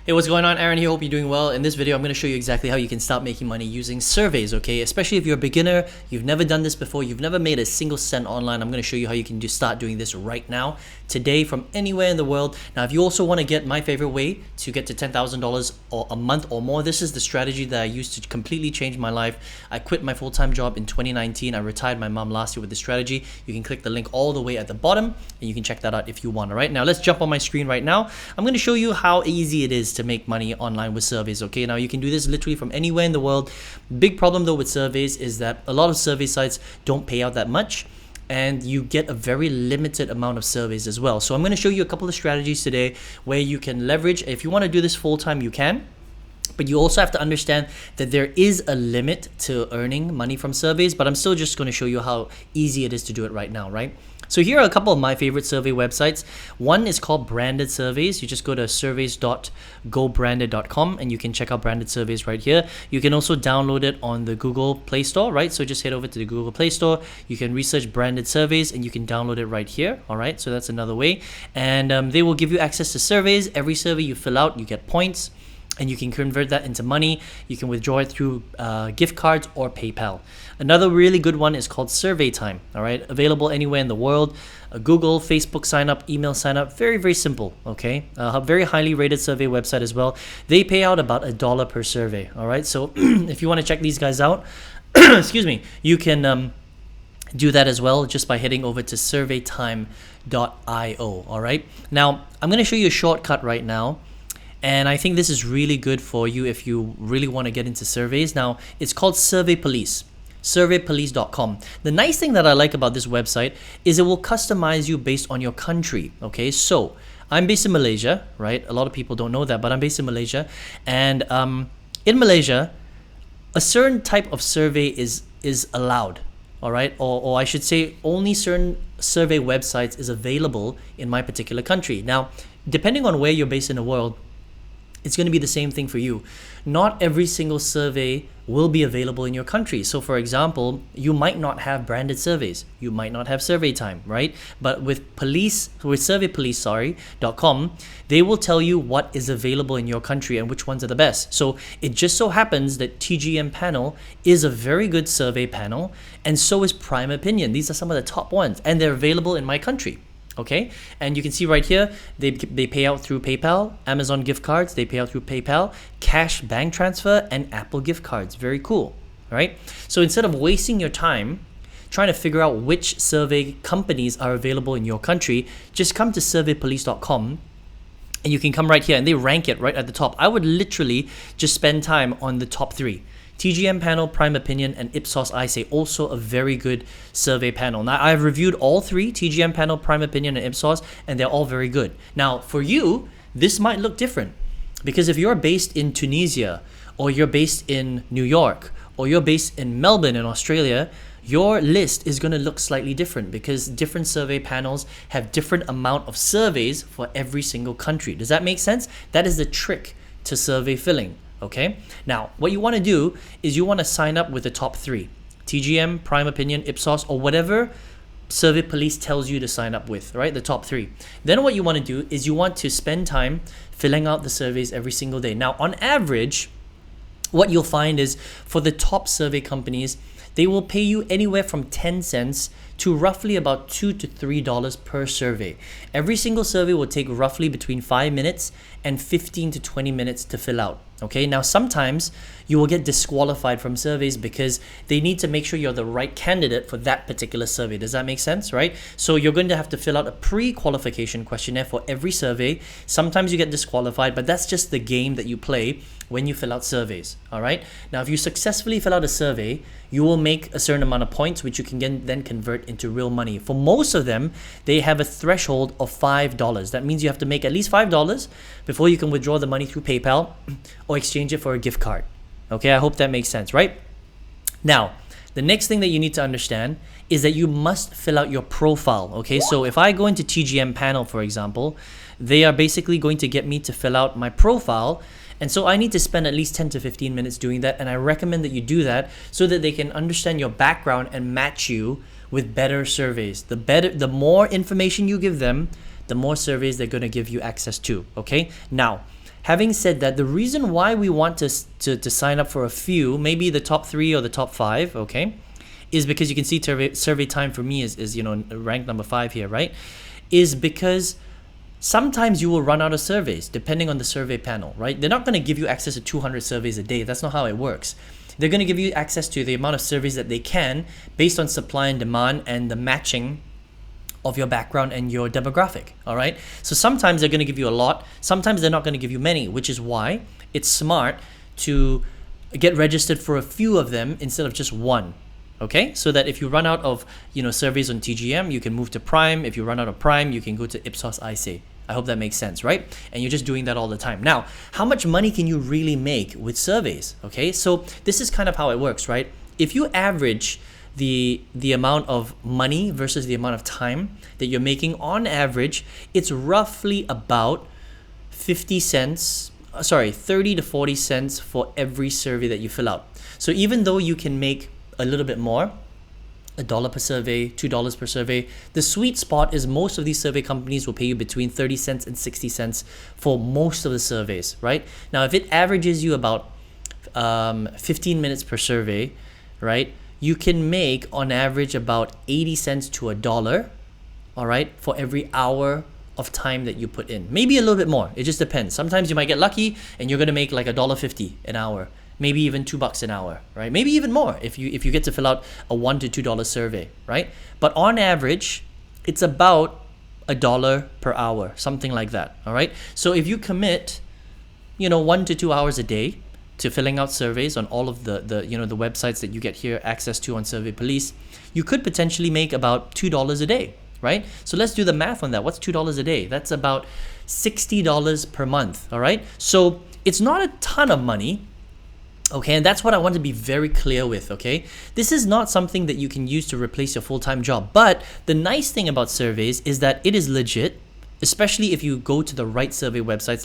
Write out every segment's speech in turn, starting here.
Hey, what's going on? Aaron here. Hope you're doing well. In this video, I'm going to show you exactly how you can start making money using surveys, okay? Especially if you're a beginner, you've never done this before, you've never made a single cent online. I'm going to show you how you can start doing this right now, today, from anywhere in the world. Now, if you also want to get my favorite way to get to $10,000 or a month or more, this is the strategy that I used to completely change my life. I quit my full-time job in 2019. I retired my mom last year with this strategy. You can click the link all the way at the bottom, and you can check that out if you want, all right? Now, let's jump on my screen right now. I'm going to show you how easy it is to make money online with surveys, okay? Now you can do this literally from anywhere in the world. Big problem though with surveys is that a lot of survey sites don't pay out that much, and you get a very limited amount of surveys as well. So I'm going to show you a couple of strategies today where you can leverage. If you want to do this full-time, you can. But you also have to understand that there is a limit to earning money from surveys, but I'm still just going to show you how easy it is to do it right now, right? So here are a couple of my favorite survey websites. One is called Branded Surveys. You just go to surveys.gobranded.com and you can check out branded surveys right here. You can also download it on the Google Play Store, right? So just head over to the Google Play Store. You can research branded surveys and you can download it right here, all right? So that's another way. And they will give you access to surveys. Every survey you fill out, you get points, and you can convert that into money. You can withdraw it through gift cards or PayPal. Another really good one is called Survey Time, all right? Available anywhere in the world. Google, Facebook sign up, email sign up, very, very simple, okay? A very highly rated survey website as well. They pay out about $1 per survey, all right? So if you wanna check these guys out, excuse me, you can do that as well just by heading over to surveytime.io, all right? Now, I'm gonna show you a shortcut right now. And I think this is really good for you if you really want to get into surveys. Now, it's called Survey Police, surveypolice.com. The nice thing that I like about this website is it will customize you based on your country, okay? So, I'm based in Malaysia, right? A lot of people don't know that, but I'm based in Malaysia. And in Malaysia, a certain type of survey is allowed, all right? Or I should say only certain survey websites is available in my particular country. Now, depending on where you're based in the world, it's going to be the same thing for you. Not every single survey will be available in your country. So for example, you might not have branded surveys. You might not have Survey Time, right? But with surveypolice.com, they will tell you what is available in your country and which ones are the best. So it just so happens that TGM panel is a very good survey panel, and so is Prime Opinion. These are some of the top ones, and they're available in my country. Okay, and you can see right here, they pay out through PayPal, Amazon gift cards, they pay out through PayPal, cash bank transfer, and Apple gift cards. Very cool, right? So instead of wasting your time trying to figure out which survey companies are available in your country, just come to surveypolice.com and you can come right here and they rank it right at the top. I would literally just spend time on the top 3. TGM panel, Prime Opinion, and Ipsos I say also a very good survey panel. Now, I've reviewed all 3, TGM panel, Prime Opinion, and Ipsos, and they're all very good. Now, for you, this might look different because if you're based in Tunisia, or you're based in New York, or you're based in Melbourne in Australia, your list is going to look slightly different because different survey panels have different amount of surveys for every single country. Does that make sense? That is the trick to survey filling. Okay, now what you want to do is you want to sign up with the top 3, TGM, Prime Opinion, Ipsos, or whatever Survey Police tells you to sign up with, right? The top 3. Then what you want to do is you want to spend time filling out the surveys every single day. Now, on average, what you'll find is for the top survey companies, they will pay you anywhere from 10 cents to roughly about $2 to $3 per survey. Every single survey will take roughly between 5 minutes and 15 to 20 minutes to fill out. Okay, now sometimes you will get disqualified from surveys because they need to make sure you're the right candidate for that particular survey. Does that make sense, right? So you're going to have to fill out a pre-qualification questionnaire for every survey. Sometimes you get disqualified, but that's just the game that you play when you fill out surveys, all right? Now, if you successfully fill out a survey, you will make a certain amount of points, which you can then convert into real money. For most of them, they have a threshold of $5. That means you have to make at least $5 before you can withdraw the money through PayPal or exchange it for a gift card. Okay, I hope that makes sense, right? Now, the next thing that you need to understand is that you must fill out your profile, okay? So if I go into TGM panel, for example, they are basically going to get me to fill out my profile. And so I need to spend at least 10 to 15 minutes doing that. And I recommend that you do that so that they can understand your background and match you with better surveys. The more information you give them, the more surveys they're going to give you access to, okay? Now, having said that, the reason why we want to sign up for a few, maybe the top 3 or the top 5, okay, is because you can see survey time for me is ranked number 5 here, right? Is because sometimes you will run out of surveys depending on the survey panel, right? They're not going to give you access to 200 surveys a day. That's not how it works. They're going to give you access to the amount of surveys that they can based on supply and demand and the matching of your background and your demographic, all right? So sometimes they're going to give you a lot, sometimes they're not going to give you many, which is why it's smart to get registered for a few of them instead of just one, okay? So that if you run out of surveys on TGM, you can move to Prime. If you run out of Prime, you can go to Ipsos ISE. I hope that makes sense, right? And you're just doing that all the time. Now, how much money can you really make with surveys, okay? So this is kind of how it works, right? If you average the amount of money versus the amount of time that you're making, on average, it's roughly about 30 to 40 cents for every survey that you fill out. So even though you can make a little bit more, $1 per survey, $2 per survey, the sweet spot is most of these survey companies will pay you between 30 cents and 60 cents for most of the surveys, right? Now, if it averages you about 15 minutes per survey, right, you can make on average about 80 cents to $1, all right, for every hour of time that you put in. Maybe a little bit more. It just depends. Sometimes you might get lucky and you're going to make like $1.50 an hour, maybe even $2 an hour, right? Maybe even more if you get to fill out a $1 to $2 survey, right? But on average, it's about $1 per hour, something like that, all right? So if you commit, 1 to 2 hours a day to filling out surveys on all of the websites that you get here access to on Survey Police, you could potentially make about $2 a day, right? So let's do the math on that. What's $2 a day? That's about $60 per month, all right? So it's not a ton of money, okay? And that's what I want to be very clear with, okay? This is not something that you can use to replace your full-time job. But the nice thing about surveys is that it is legit, especially if you go to the right survey websites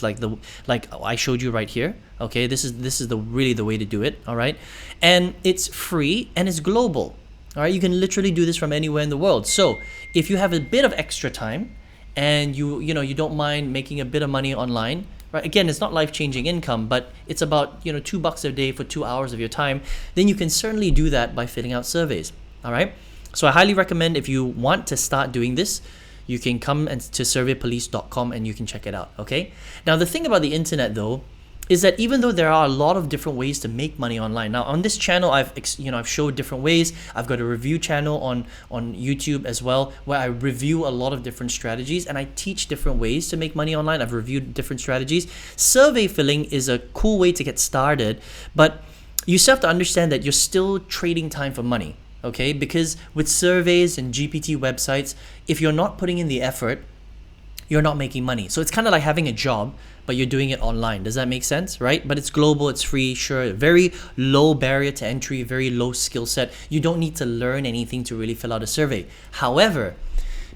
like I showed you right here, okay? This is really the way to do it, all right? And it's free and it's global, all right? You can literally do this from anywhere in the world. So if you have a bit of extra time and you don't mind making a bit of money online, right? Again, it's not life-changing income, but it's about $2 a day for 2 hours of your time, then you can certainly do that by filling out surveys, all right? So I highly recommend, if you want to start doing this, you can come to surveypolice.com and you can check it out, okay? Now, the thing about the internet, though, is that even though there are a lot of different ways to make money online, now on this channel, I've showed different ways. I've got a review channel on YouTube as well, where I review a lot of different strategies and I teach different ways to make money online. I've reviewed different strategies. Survey filling is a cool way to get started, but you still have to understand that you're still trading time for money. Okay, because with surveys and GPT websites, if you're not putting in the effort, you're not making money. So it's kind of like having a job, but you're doing it online. Does that make sense, right? But it's global, it's free, sure. Very low barrier to entry, very low skill set. You don't need to learn anything to really fill out a survey. However,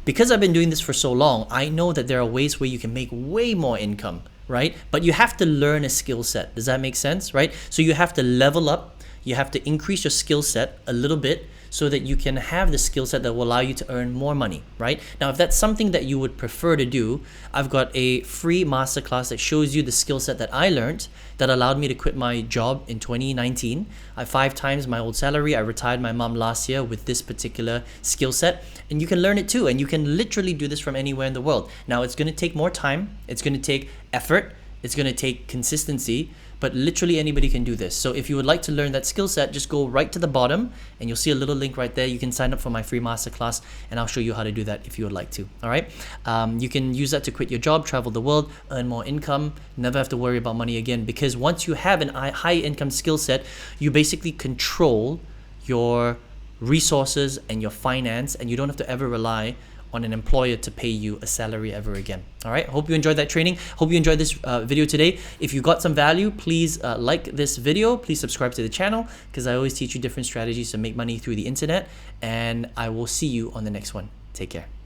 because I've been doing this for so long, I know that there are ways where you can make way more income, right? But you have to learn a skill set. Does that make sense, right? So you have to level up. You have to increase your skill set a little bit so that you can have the skill set that will allow you to earn more money, right? Now, if that's something that you would prefer to do, I've got a free masterclass that shows you the skill set that I learned that allowed me to quit my job in 2019. I 5 times my old salary. I retired my mom last year with this particular skill set, and you can learn it too. And you can literally do this from anywhere in the world. Now, it's going to take more time. It's going to take effort. It's going to take consistency, but literally anybody can do this. So if you would like to learn that skill set, just go right to the bottom and you'll see a little link right there. You can sign up for my free masterclass and I'll show you how to do that if you would like to, all right? You can use that to quit your job, travel the world, earn more income, never have to worry about money again, because once you have an high income skill set, you basically control your resources and your finance, and you don't have to ever rely on an employer to pay you a salary ever again. All right, hope you enjoyed that training. Hope you enjoyed this video today. If you got some value, please like this video. Please subscribe to the channel, because I always teach you different strategies to make money through the internet, and I will see you on the next one. Take care.